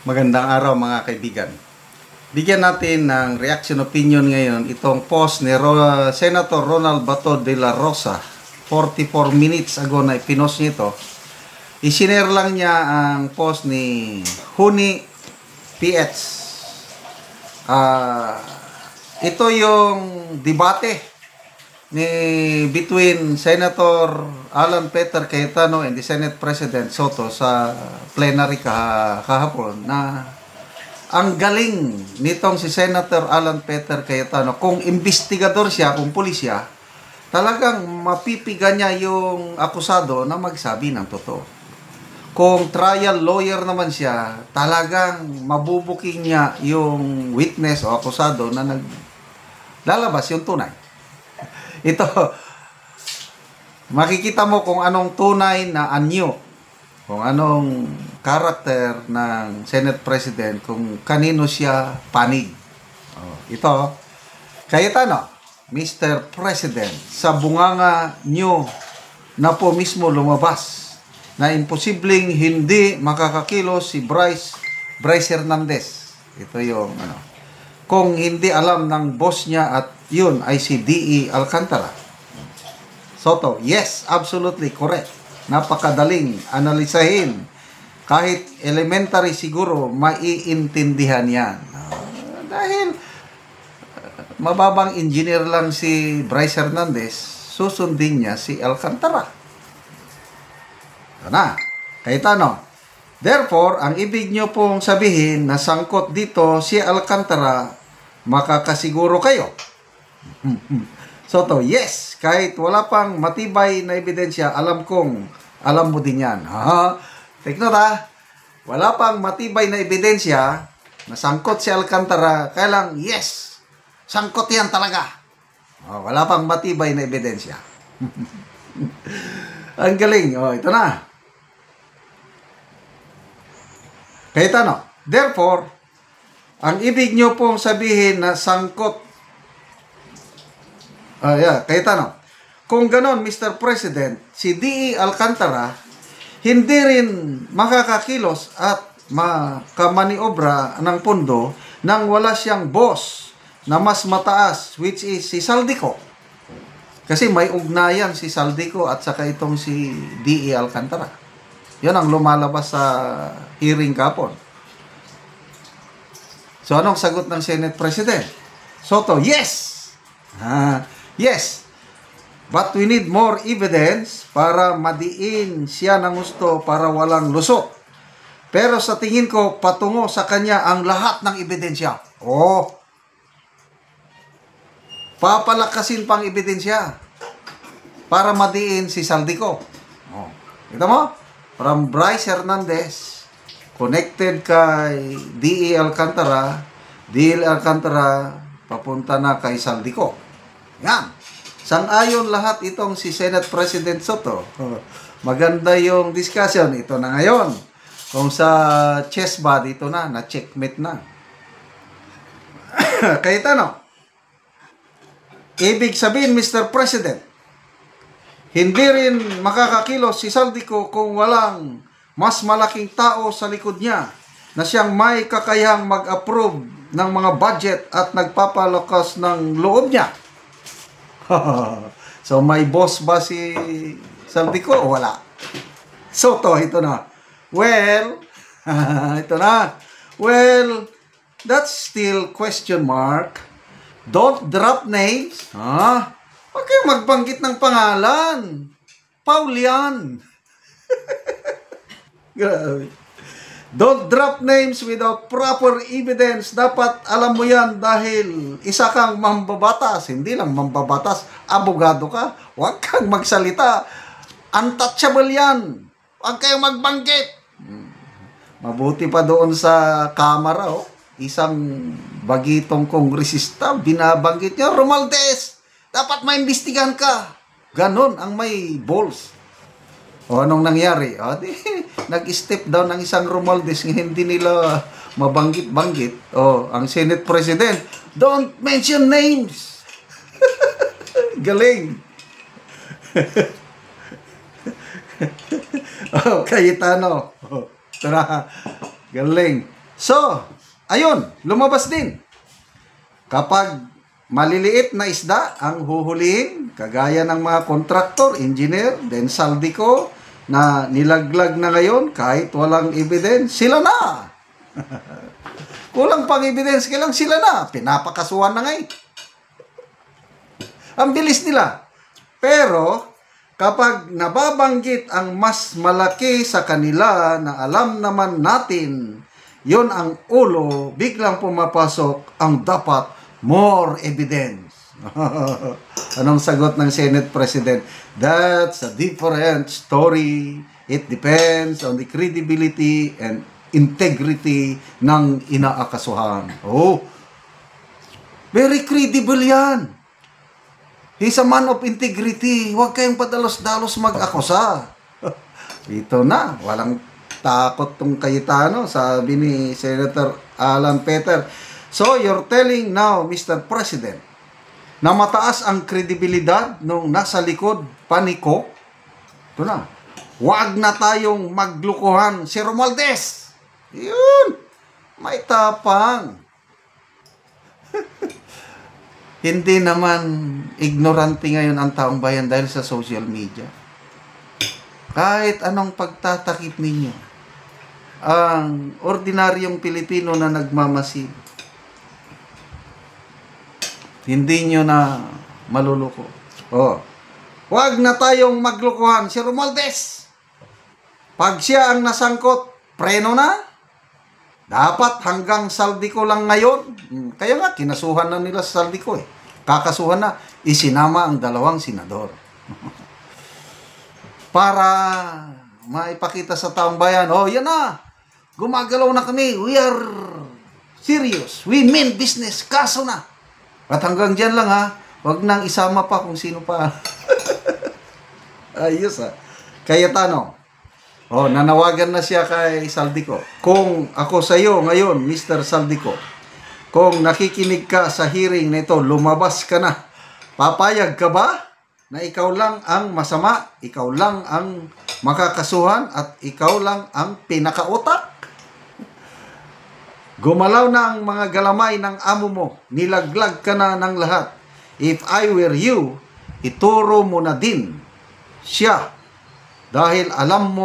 Magandang araw mga kaibigan. Bigyan natin ng reaction opinion ngayon itong post ni Senator Ronald Bato de la Rosa. 44 minutes ago na ipinost niya ito. Isinare lang niya ang post ni Huni PH. Ito yung debate between Senator Alan Peter Cayetano and the Senate President Soto sa plenary kahapon na ang galing nitong si Senator Alan Peter Cayetano. Kung investigador siya, kung pulis siya, talagang mapipiga niya yung akusado na magsabi ng totoo. Kung trial lawyer naman siya, talagang mabubuking niya yung witness o akusado na naglalabas yung tunay. Ito, makikita mo kung anong tunay na anyo, kung anong karakter ng Senate President, kung kanino siya panig. Ito, Cayetano, Mr. President, sa bunganga nyo na po mismo lumabas na imposibleng hindi makakakilos si Bryce Hernandez. Ito yung kung hindi alam ng boss niya at yun ay si D.E. Alcantara. Soto, yes, absolutely correct. Napakadaling analisahin. Kahit elementary siguro, maiintindihan yan. Dahil mababang engineer lang si Bryce Hernandez, susundin niya si Alcantara. Ito na, Cayetano. Therefore, ang ibig nyo pong sabihin na sangkot dito si Alcantara, makakasiguro kayo. Soto, yes, kahit wala pang matibay na ebidensya, alam mo din yan. Take note ha, wala pang matibay na ebidensya na sangkot si Alcantara, kaya lang, yes, sangkot yan talaga. Wala pang matibay na ebidensya. Ang galing. Ito na. Cayetano, therefore, ang ibig nyo pong sabihin na sangkot, Cayetano, kung ganon, Mr. President, si D.E. Alcantara, hindi rin makakakilos at makamaniobra ng pondo nang wala siyang boss na mas mataas, which is si Saldico. Kasi may ugnayan si Saldico at saka itong si D.E. Alcantara. Yan ang lumalabas sa hearing kapon. So, anong sagot ng Senate President? Soto, yes! Yes! But we need more evidence para madiin siya ng gusto para walang lusot. Pero sa tingin ko, patungo sa kanya ang lahat ng ebidensya. Papalakasin pang ebidensya para madiin si Saldico. Kita mo? From Bryce Hernandez, connected kay D.E. Alcantara, D.E. Alcantara, papunta na kay Saldico. Yan. Sang-ayon lahat itong si Senate President Soto. Maganda yung discussion. Ito na ngayon. Kung sa chess ba, dito na checkmate na. Cayetano, ibig sabihin, Mr. President, hindi rin makakakilos si Saldico kung walang mas malaking tao sa likod niya na siyang may kakayahang mag-approve ng mga budget at nagpapalakas ng loob niya. So, may boss ba si Saldico o wala? Soto, ito na. Well, ito na. Well, that's still question mark. Don't drop names. Huwag kayong magbanggit ng pangalan. Paul yan. Grabe. Don't drop names without proper evidence. Dapat alam mo yan dahil isa kang mambabatas. Hindi lang mambabatas, abogado ka. Huwag kang magsalita. Untouchable yan. Huwag kayong magbanggit. Mabuti pa doon sa kamera, isang bagitong kongresista, binabanggit niya, Romualdez, dapat maimbestigahan ka. Ganon ang may balls. Anong nangyari? Nag-step down ng isang Romualdez nga hindi nila mabanggit-banggit. Ang Senate President, don't mention names. Galing. Cayetano. Tara, galing. So, ayun, lumabas din. Kapag maliliit na isda ang huhulihin, kagaya ng mga kontraktor, engineer, then Saldico, na nilaglag na ngayon kahit walang evidence, sila na. Kulang pang evidence, kailang sila na. Pinapakasuhan na ngayon. Ang bilis nila. Pero, kapag nababanggit ang mas malaki sa kanila na alam naman natin, yon ang ulo, biglang pumapasok ang dapat more evidence. Anong sagot ng Senate President? That's a different story. It depends on the credibility and integrity ng inaakasuhan. Oh, very credible yan. He's a man of integrity. Huwag kayong padalos-dalos mag-akusa. Ito na, walang takot tong Cayetano, sabi ni Senator Alan Peter. So, you're telling now, Mr. President, na mataas ang kredibilidad nung nasa likod paniko? Ito na. Huwag na tayong maglukuhan si Romualdez. Yun. May tapang. Hindi naman ignorante ngayon ang taong bayan dahil sa social media. Kahit anong pagtatakip ninyo, ang ordinaryong Pilipino na nagmamasid, hindi nyo na maluluko. Oh, huwag na tayong maglukuhan si Romualdez. Pag siya ang nasangkot, preno na. Dapat hanggang Saldico lang ngayon. Kaya nga, kinasuhan na nila sa Saldico eh. Kakasuhan na, isinama ang dalawang senador. Para maipakita sa taong bayan, oh, yan na. Gumagalaw na kami. We are serious. We mean business. Kaso na. At hanggang dyan lang ha. Huwag nang isama pa kung sino pa. Ayos ha. Cayetano. Oh, nanawagan na siya kay Saldico. Kung ako sa iyo ngayon, Mr. Saldico, kung nakikinig ka sa hearing nito, lumabas ka na. Papayag ka ba na ikaw lang ang masama, ikaw lang ang makakasuhan, at ikaw lang ang pinakautak? Gumalaw na ang mga galamay ng amo mo. Nilaglag ka na ng lahat. If I were you, ituro mo na din siya. Dahil alam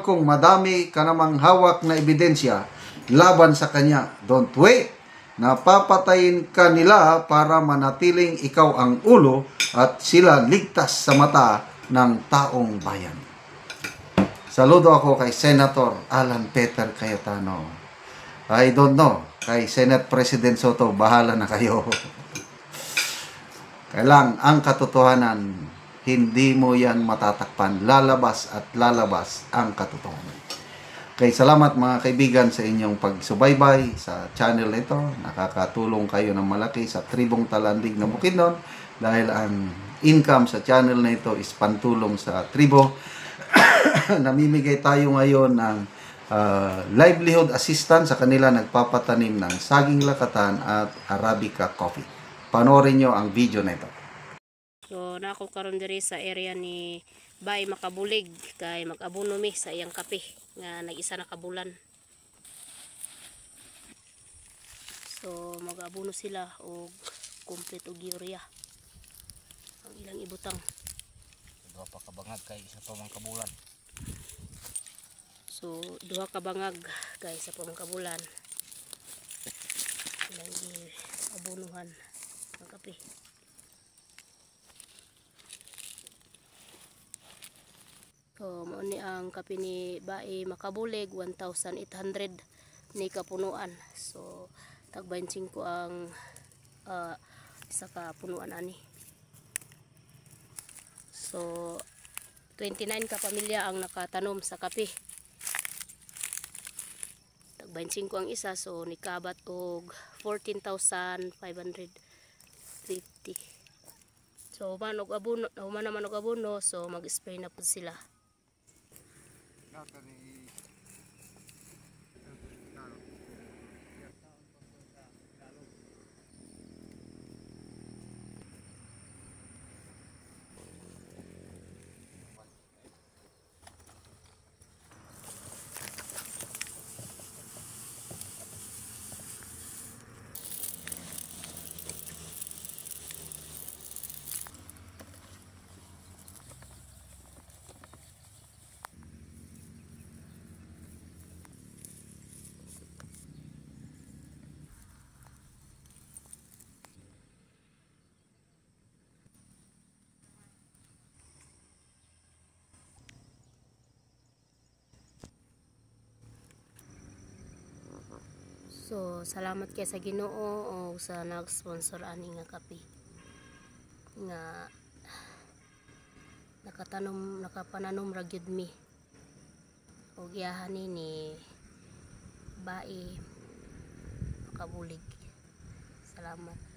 kong madami ka namang hawak na ebidensya laban sa kanya. Don't wait. Napapatayin ka nila para manatiling ikaw ang ulo at sila ligtas sa mata ng taong bayan. Saludo ako kay Senator Alan Peter Cayetano. I don't know. Kay Senate President Soto, bahala na kayo. Kailang ang katotohanan, hindi mo yan matatakpan. Lalabas at lalabas ang katotohanan. Kaya salamat mga kaibigan sa inyong pagsubaybay sa channel nito. Nakakatulong kayo ng malaki sa Tribong Talandig na Bukidnon dahil ang income sa channel na ito is pantulong sa tribo. Namimigay tayo ngayon ng livelihood assistance sa kanila nagpapatanim ng saging lakatan at Arabica coffee. Panoorin nyo ang video na ito. So nako karon diri sa area ni Bay Makabulig kay mag-abono mi sa iyang kape nga nag-isa na kabulan. So mag-abono sila og complete og urea. Ang ilang ibutang. Duha pa kabangag kay isa pa man kabulan. So duha ka bangag kay isa pa man kabulan. Ilang abonuhan ng kape. So, mo ni ang kape ni Bay Makabulig 1,800 ni kapunuan. So, tag 25 ang isa ka punuan ani. So, 29 ka pamilya ang nakatanom sa kape. Tag 25 ang isa, so nikabat og 14,550. So, manog abono, naman og abono, so mag-spray na pud sila. So salamat kay sa Ginoo o sa nag-sponsor ani nga kape nga nakapananom ra gyud mi og iyahan ni Bae Makabulig. Salamat.